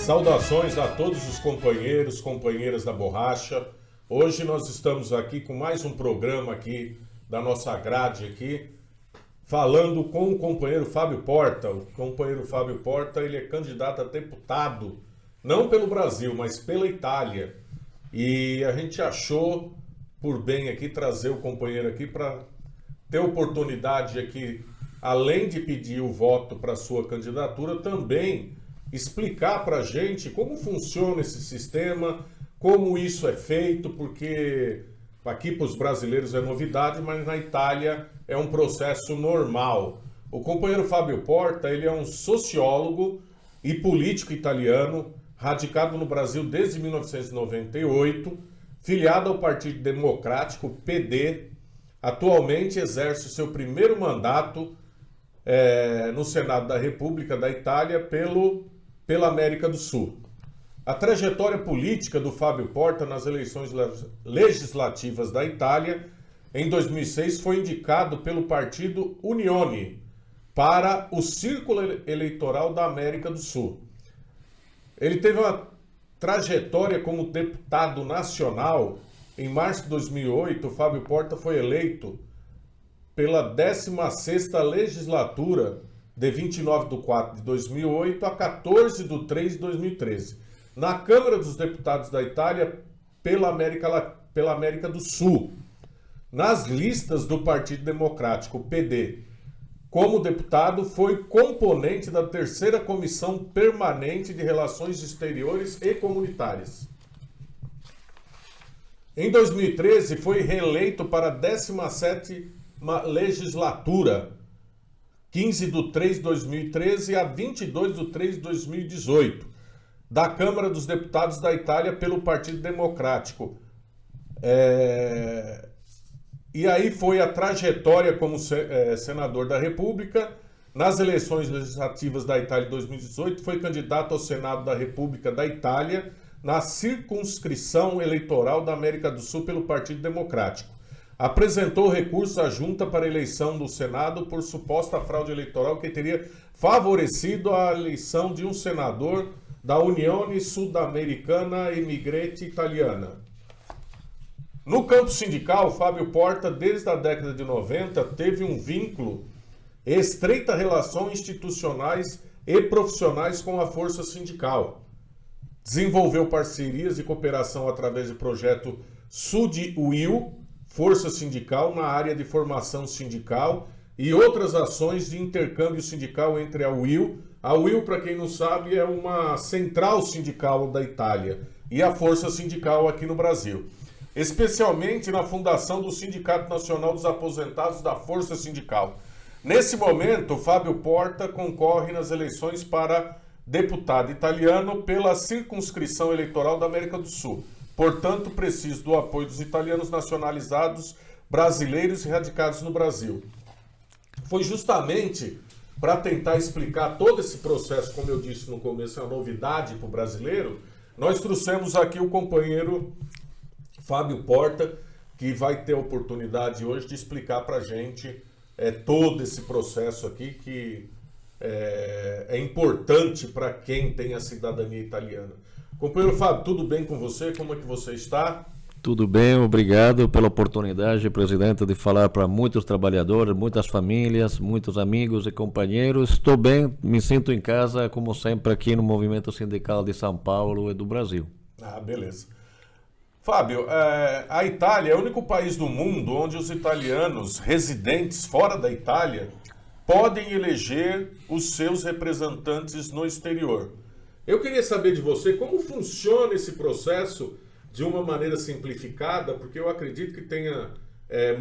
Saudações a todos os companheiros, companheiras da Borracha. Hoje nós estamos aqui com mais um programa aqui da nossa grade aqui, falando com o companheiro Fábio Porta. O companheiro Fábio Porta, ele é candidato a deputado, não pelo Brasil, mas pela Itália. E a gente achou por bem aqui trazer o companheiro aqui para ter oportunidade aqui, além de pedir o voto para sua candidatura, também explicar para a gente como funciona esse sistema, como isso é feito, porque aqui para os brasileiros é novidade, mas na Itália é um processo normal. O companheiro Fábio Porta, ele é um sociólogo e político italiano, radicado no Brasil desde 1998, filiado ao Partido Democrático, PD. Atualmente exerce o seu primeiro mandato no Senado da República da Itália pela América do Sul. A trajetória política do Fábio Porta nas eleições legislativas da Itália, em 2006, foi indicado pelo partido Unione para o Círculo Eleitoral da América do Sul. Ele teve uma trajetória como deputado nacional. Em março de 2008, o Fábio Porta foi eleito pela 16ª legislatura de 29 de 4 de 2008 a 14 de 3 de 2013, na Câmara dos Deputados da Itália pela América do Sul, nas listas do Partido Democrático, PD. Como deputado, foi componente da 3ª Comissão Permanente de Relações Exteriores e Comunitárias. Em 2013, foi reeleito para a 17ª legislatura, 15 de 3 de 2013 a 22 de 3 de 2018, da Câmara dos Deputados da Itália pelo Partido Democrático. E aí foi a trajetória como senador da República. Nas eleições legislativas da Itália de 2018, foi candidato ao Senado da República da Itália na circunscrição eleitoral da América do Sul pelo Partido Democrático. Apresentou recurso à junta para eleição do Senado por suposta fraude eleitoral que teria favorecido a eleição de um senador da Unione Sudamericana Imigrante Italiana. No campo sindical, Fábio Porta, desde a década de 90, teve um vínculo, estreita relação institucionais e profissionais com a força sindical. Desenvolveu parcerias de cooperação através do projeto SUD-UIL, Força Sindical, na área de formação sindical, e outras ações de intercâmbio sindical entre a UIL. A UIL, para quem não sabe, é uma central sindical da Itália, e a Força Sindical aqui no Brasil. Especialmente na fundação do Sindicato Nacional dos Aposentados da Força Sindical. Nesse momento, Fábio Porta concorre nas eleições para deputado italiano pela circunscrição eleitoral da América do Sul. Portanto, precisa do apoio dos italianos nacionalizados, brasileiros e radicados no Brasil. Foi justamente para tentar explicar todo esse processo, como eu disse no começo, é uma novidade para o brasileiro, nós trouxemos aqui o companheiro Fábio Porta, que vai ter a oportunidade hoje de explicar para a gente todo esse processo aqui, que é importante para quem tem a cidadania italiana. Companheiro Fábio, tudo bem com você? Como é que você está? Tudo bem, obrigado pela oportunidade, presidente, de falar para muitos trabalhadores, muitas famílias, muitos amigos e companheiros. Estou bem, me sinto em casa, como sempre, aqui no Movimento Sindical de São Paulo e do Brasil. Ah, beleza. Fábio, a Itália é o único país do mundo onde os italianos residentes fora da Itália podem eleger os seus representantes no exterior. Eu queria saber de você como funciona esse processo de uma maneira simplificada, porque eu acredito que tenha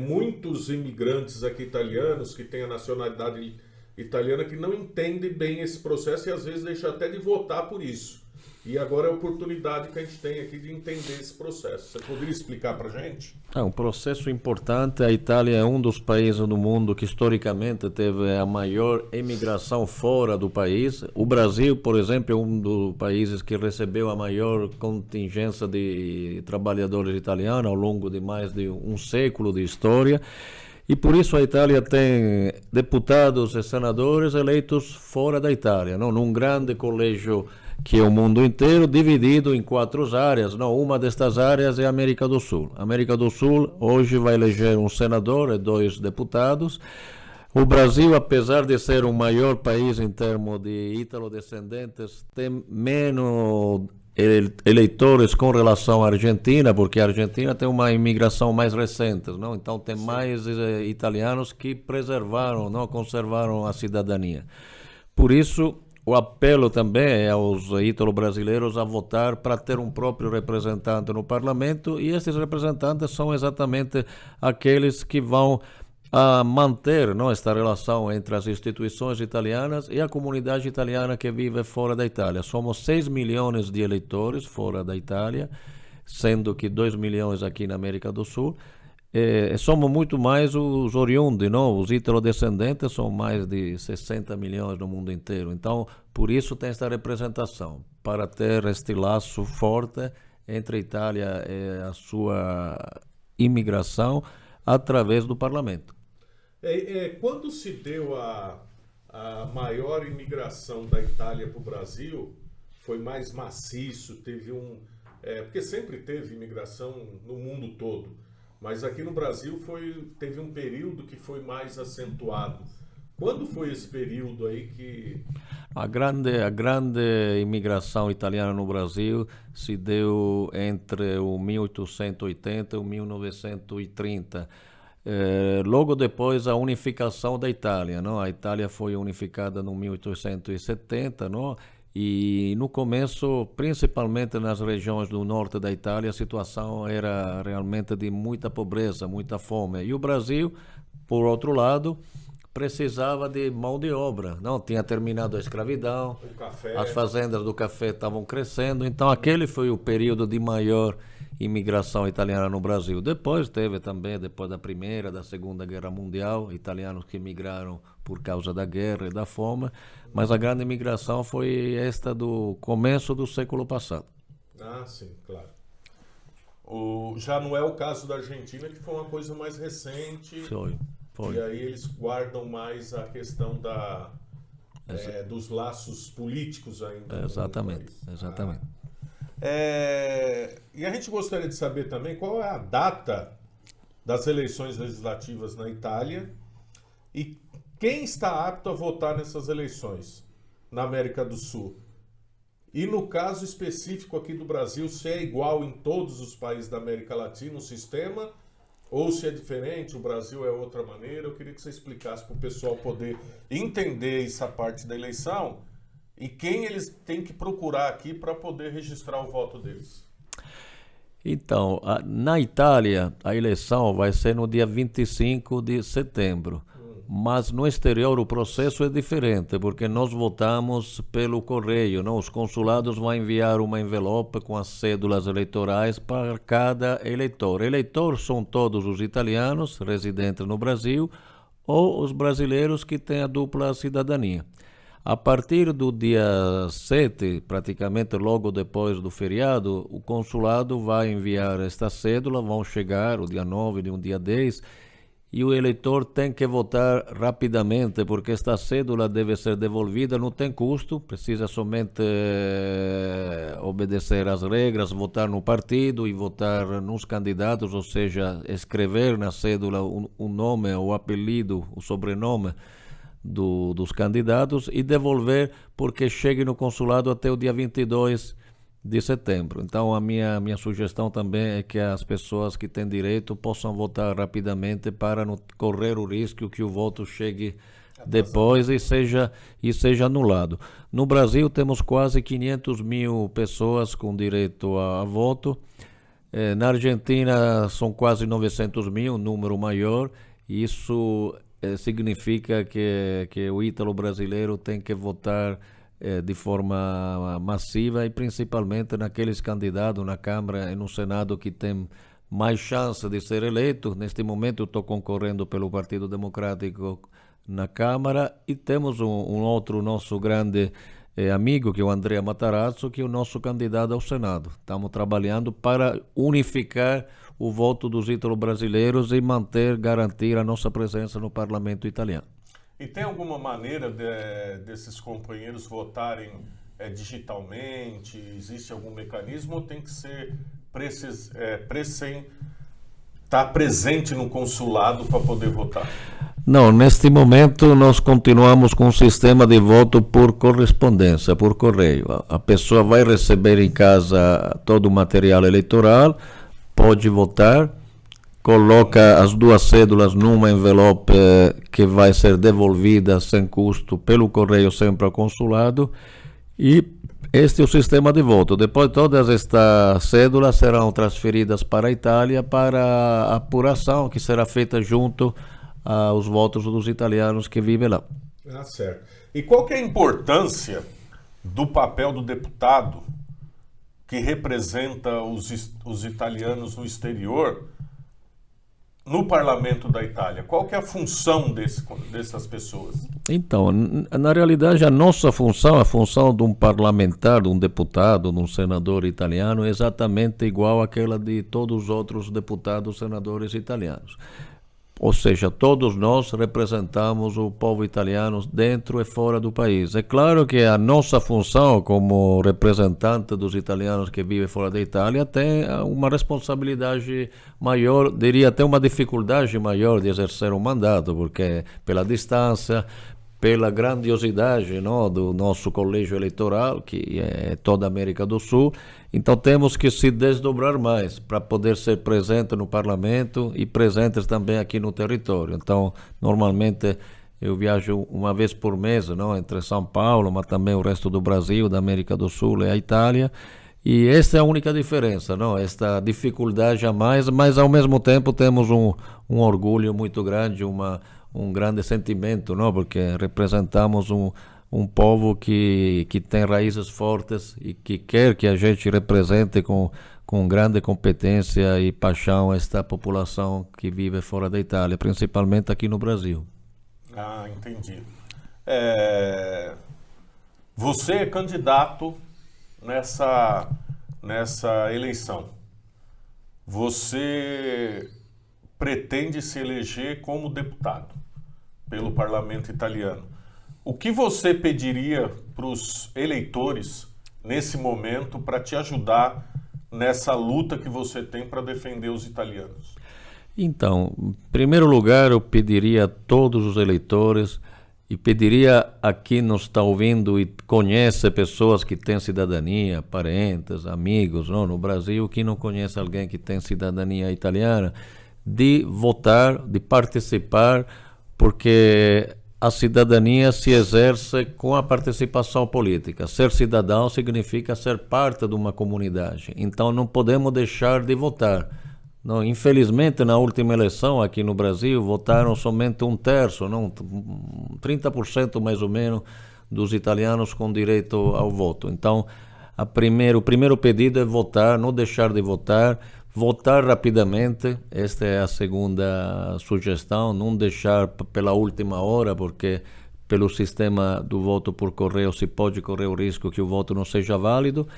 muitos imigrantes aqui italianos, que têm a nacionalidade italiana, que não entendem bem esse processo e às vezes deixam até de votar por isso. E agora é a oportunidade que a gente tem aqui de entender esse processo. Você poderia explicar para a gente? É um processo importante. A Itália é um dos países do mundo que historicamente teve a maior imigração fora do país. O Brasil, por exemplo, é um dos países que recebeu a maior contingência de trabalhadores italianos ao longo de mais de um século de história. E por isso a Itália tem deputados e senadores eleitos fora da Itália, não? Num grande colégio que é o mundo inteiro, dividido em 4 áreas. Não, uma destas áreas é a América do Sul. A América do Sul hoje vai eleger um senador e 2 deputados. O Brasil, apesar de ser o maior país em termos de ítalo-descendentes, tem menos eleitores com relação à Argentina, porque a Argentina tem uma imigração mais recente, não? Então tem mais italianos que preservaram, não, conservaram a cidadania. Por isso, o apelo também é aos ítalo-brasileiros a votar para ter um próprio representante no parlamento, e esses representantes são exatamente aqueles que vão a manter, não, esta relação entre as instituições italianas e a comunidade italiana que vive fora da Itália. Somos 6 milhões de eleitores fora da Itália, sendo que 2 milhões aqui na América do Sul. Somos muito mais os oriundos, não? Os ítalo-descendentes são mais de 60 milhões no mundo inteiro. Então, por isso tem esta representação, para ter este laço forte entre a Itália e a sua imigração através do parlamento. Quando se deu a maior imigração da Itália para o Brasil, foi mais maciço, teve porque sempre teve imigração no mundo todo, mas aqui no Brasil teve um período que foi mais acentuado. Quando foi esse período aí que... A grande imigração italiana no Brasil se deu entre o 1880 e o 1930. Logo depois a unificação da Itália, não? A Itália foi unificada no 1870, não? E no começo, principalmente nas regiões do norte da Itália, a situação era realmente de muita pobreza, muita fome. E o Brasil, por outro lado, precisava de mão de obra, não? Tinha terminado a escravidão, as fazendas do café estavam crescendo, então aquele foi o período de maior imigração italiana no Brasil. Depois teve também, depois da Primeira, da Segunda Guerra Mundial, italianos que migraram por causa da guerra e da fome, mas a grande imigração foi esta do começo do século passado. Ah, sim, claro. Já não é o caso da Argentina, que foi uma coisa mais recente. Foi. E aí eles guardam mais a questão dos laços políticos ainda. Exatamente. E a gente gostaria de saber também qual é a data das eleições legislativas na Itália e quem está apto a votar nessas eleições na América do Sul. E no caso específico aqui do Brasil, se é igual em todos os países da América Latina o sistema, ou se é diferente, o Brasil é outra maneira. Eu queria que você explicasse para o pessoal poder entender essa parte da eleição e quem eles têm que procurar aqui para poder registrar o voto deles. Então, na Itália, a eleição vai ser no dia 25 de setembro. Mas no exterior o processo é diferente, porque nós votamos pelo correio, não? Os consulados vão enviar uma envelope com as cédulas eleitorais para cada eleitor. Eleitores são todos os italianos residentes no Brasil ou os brasileiros que têm a dupla cidadania. A partir do dia 7, praticamente logo depois do feriado, o consulado vai enviar esta cédula, vão chegar o dia 9 e o dia 10, e o eleitor tem que votar rapidamente, porque esta cédula deve ser devolvida, não tem custo, precisa somente obedecer às regras, votar no partido e votar nos candidatos, ou seja, escrever na cédula o nome, o apelido, o sobrenome dos candidatos e devolver, porque chegue no consulado até o dia 22 de setembro. Então a minha sugestão também é que as pessoas que têm direito possam votar rapidamente para não correr o risco que o voto chegue depois e seja anulado. No Brasil temos quase 500 mil pessoas com direito a voto. Na Argentina são quase 900 mil, um número maior. Isso significa que o ítalo brasileiro tem que votar de forma massiva e principalmente naqueles candidatos na Câmara e no Senado que tem mais chance de ser eleito. Neste momento eu estou concorrendo pelo Partido Democrático na Câmara e temos um outro nosso grande amigo, que é o Andrea Matarazzo, que é o nosso candidato ao Senado. Estamos trabalhando para unificar o voto dos ítalo-brasileiros e garantir a nossa presença no parlamento italiano. E tem alguma maneira desses companheiros votarem digitalmente? Existe algum mecanismo ou tem que ser estar presente no consulado para poder votar? Não, neste momento nós continuamos com o sistema de voto por correspondência, por correio. A pessoa vai receber em casa todo o material eleitoral, pode votar, coloca as duas cédulas numa envelope que vai ser devolvida sem custo pelo correio sempre ao consulado, e este é o sistema de voto. Depois todas estas cédulas serão transferidas para a Itália para a apuração que será feita junto aos votos dos italianos que vivem lá. Certo. E qual que é a importância do papel do deputado que representa os italianos no exterior no parlamento da Itália? Qual que é a função dessas pessoas? Então, na realidade, a nossa função, a função de um parlamentar, de um deputado, de um senador italiano, é exatamente igual àquela de todos os outros deputados, senadores italianos. Ou seja, todos nós representamos o povo italiano dentro e fora do país. É claro que a nossa função como representante dos italianos que vivem fora da Itália tem uma responsabilidade maior, diria até uma dificuldade maior de exercer um mandato, porque pela distância, pela grandiosidade, não, do nosso colégio eleitoral, que é toda a América do Sul. Então temos que se desdobrar mais para poder ser presente no parlamento e presentes também aqui no território. Então, normalmente eu viajo uma vez por mês, não, entre São Paulo, mas também o resto do Brasil, da América do Sul e a Itália. E essa é a única diferença, não? Esta dificuldade a mais, mas ao mesmo tempo temos um orgulho muito grande, um grande sentimento, não? Porque representamos um povo que tem raízes fortes e que quer que a gente represente com grande competência e paixão esta população que vive fora da Itália, principalmente aqui no Brasil. Ah, entendi. Você é candidato nessa eleição. Você pretende se eleger como deputado pelo parlamento italiano. O que você pediria para os eleitores nesse momento para te ajudar nessa luta que você tem para defender os italianos? Então, em primeiro lugar, eu pediria a todos os eleitores e pediria a quem nos está ouvindo e conhece pessoas que têm cidadania, parentes, amigos, não, no Brasil, que não conhece alguém que tem cidadania italiana, de votar, de participar, porque a cidadania se exerce com a participação política. Ser cidadão significa ser parte de uma comunidade. Então não podemos deixar de votar. Não, infelizmente, na última eleição aqui no Brasil, votaram somente 1/3, não, 30% mais ou menos dos italianos com direito ao voto. Então, o primeiro pedido é votar, não deixar de votar, votar rapidamente. Esta é a segunda sugestão, não deixar pela última hora, porque pelo sistema do voto por correio se pode correr o risco que o voto não seja válido,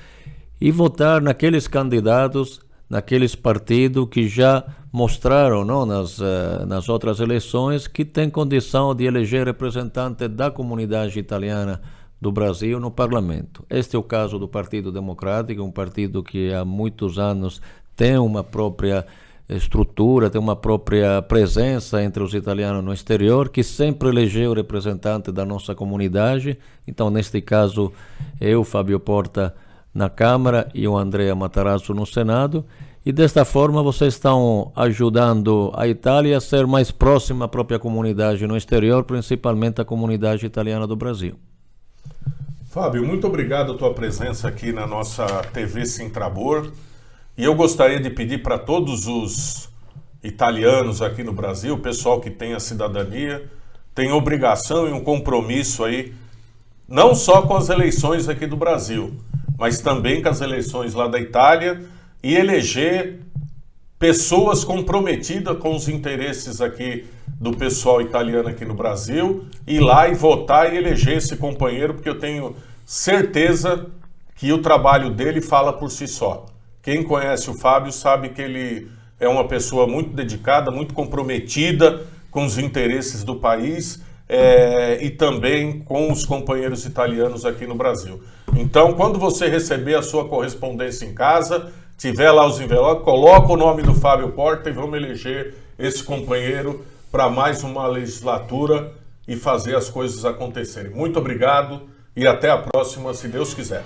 e votar naqueles candidatos, naqueles partidos que já mostraram, não, nas outras eleições, que têm condição de eleger representante da comunidade italiana do Brasil no parlamento. Este é o caso do Partido Democrático, um partido que há muitos anos tem uma própria estrutura, tem uma própria presença entre os italianos no exterior, que sempre elegeu representante da nossa comunidade. Então, neste caso, eu, Fábio Porta, na Câmara e o Andrea Matarazzo no Senado, e desta forma vocês estão ajudando a Itália a ser mais próxima à própria comunidade no exterior, principalmente a comunidade italiana do Brasil. Fábio, muito obrigado a tua presença aqui na nossa TV Sintrabor, e eu gostaria de pedir para todos os italianos aqui no Brasil, o pessoal que tem a cidadania, tem obrigação e um compromisso aí, não só com as eleições aqui do Brasil, mas também com as eleições lá da Itália, e eleger pessoas comprometidas com os interesses aqui do pessoal italiano aqui no Brasil, ir lá e votar e eleger esse companheiro, porque eu tenho certeza que o trabalho dele fala por si só. Quem conhece o Fábio sabe que ele é uma pessoa muito dedicada, muito comprometida com os interesses do país, e também com os companheiros italianos aqui no Brasil. Então, quando você receber a sua correspondência em casa, tiver lá os envelopes, coloca o nome do Fábio Porta e vamos eleger esse companheiro para mais uma legislatura e fazer as coisas acontecerem. Muito obrigado e até a próxima, se Deus quiser.